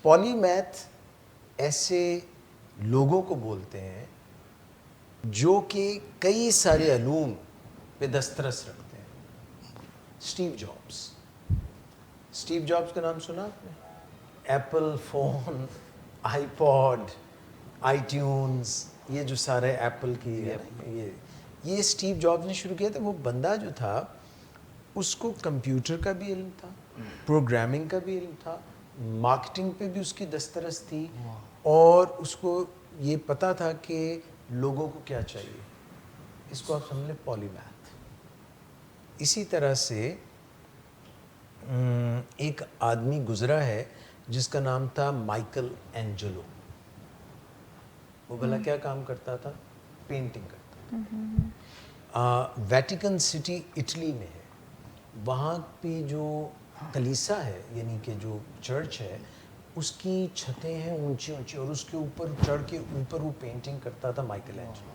پولی math ایسے لوگوں کو بولتے ہیں جو کہ کئی سارے علوم پہ دسترس رکھتے ہیں. اسٹیو جابس کا نام سنا آپ نے؟ ایپل فون، آئی پوڈ، آئی ٹیونز، یہ جو سارے ایپل کی یہ اسٹیو جابس نے شروع کیا تھا. وہ بندہ جو تھا اس کو کمپیوٹر کا بھی علم تھا، پروگرامنگ کا بھی علم تھا، مارکیٹنگ پہ بھی اس کی دسترس تھی، اور اس کو یہ پتا تھا کہ لوگوں کو کیا چاہیے. اس کو آپ سمجھ لیں پولی میتھ. اسی طرح سے ایک آدمی گزرا ہے جس کا نام تھا مائیکل اینجلو. وہ بھلا کیا کام کرتا تھا؟ پینٹنگ کرتا تھا. ویٹیکن سٹی اٹلی میں ہے. وہاں پہ جو کلیسا ہے، یعنی کہ جو چرچ ہے، اس کی چھتیں ہیں اونچی اونچی، اور اس کے اوپر چڑھ کے اوپر وہ پینٹنگ کرتا تھا مائیکل اینجلو.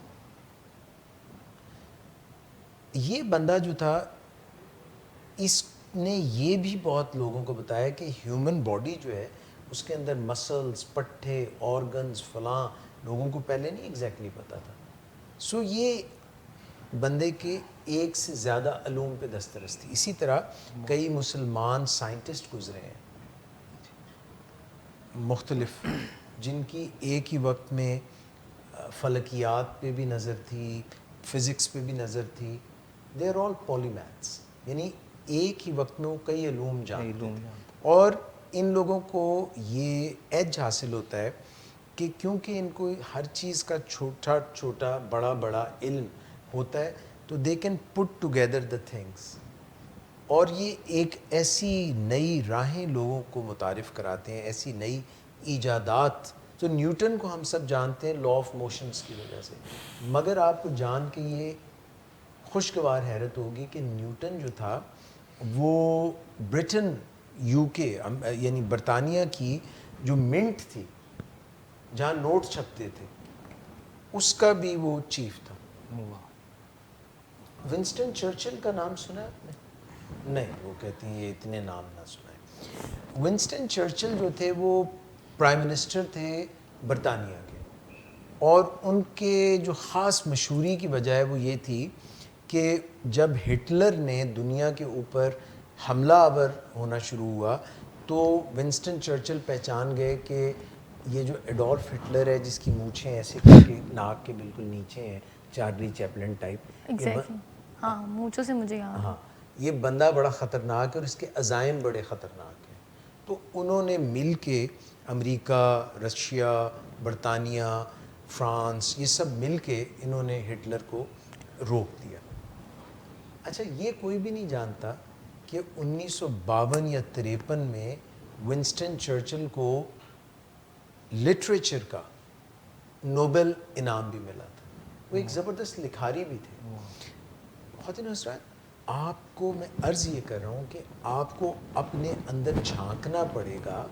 یہ بندہ جو تھا، اس نے یہ بھی بہت لوگوں کو بتایا کہ ہیومن باڈی جو ہے اس کے اندر مسلز، پٹھے، آرگنز، فلاں لوگوں کو پہلے نہیں ایگزیکٹلی پتا تھا. سو یہ بندے کے ایک سے زیادہ علوم پہ دسترس تھی. اسی طرح کئی مسلمان سائنٹسٹ گزرے ہیں مختلف، جن کی ایک ہی وقت میں فلکیات پہ بھی نظر تھی، فزکس پہ بھی نظر تھی. They are all Poly maths, یعنی ایک ہی وقت میں وہ کئی علوم جانتے تھے. اور ان لوگوں کو یہ ایج حاصل ہوتا ہے کہ کیونکہ ان کو ہر چیز کا چھوٹا چھوٹا بڑا بڑا علم ہوتا ہے، تو they can put together the things. اور یہ ایک ایسی نئی راہیں لوگوں کو متعارف کراتے ہیں، ایسی نئی ایجادات. تو نیوٹن کو ہم سب جانتے ہیں لا آف موشنز کی وجہ سے، مگر آپ کو جان کے یہ خوشگوار حیرت ہوگی کہ نیوٹن جو تھا وہ برٹن، یو کے یعنی برطانیہ کی جو منٹ تھی جہاں نوٹ چھپتے تھے، اس کا بھی وہ چیف تھا. ونسٹن چرچل کا نام سنا ہے آپ نے؟ نہیں، وہ کہتے ہیں یہ اتنے نام نہ سنائیں. ونسٹن چرچل جو تھے وہ پرائم منسٹر تھے برطانیہ کے، اور ان کے جو خاص مشہوری کی وجہ ہے وہ یہ تھی کہ جب ہٹلر نے دنیا کے اوپر حملہ آور ہونا شروع ہوا تو ونسٹن چرچل پہچان گئے کہ یہ جو ایڈولف ہٹلر ہے، جس کی مونچھیں ایسے کر کے ناک کے بالکل نیچے ہیں، چارلی چیپلن ٹائپ، ہاں مونچھوں سے مجھے یاد ہے. ہاں، یہ بندہ بڑا خطرناک ہے اور اس کے عزائم بڑے خطرناک ہیں. تو انہوں نے مل کے امریکہ، رشیا، برطانیہ، فرانس، یہ سب مل کے انہوں نے ہٹلر کو روک دیا. اچھا، یہ کوئی بھی نہیں جانتا کہ 1952 یا 53 میں ونسٹن چرچل کو لٹریچر کا نوبل انعام بھی ملا تھا. وہ ایک زبردست لکھاری بھی تھے. خواتین و حضرات، آپ کو میں عرض یہ کر رہا ہوں کہ آپ کو اپنے اندر جھانکنا پڑے گا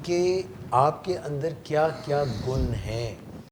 کہ آپ کے اندر کیا کیا گن ہیں.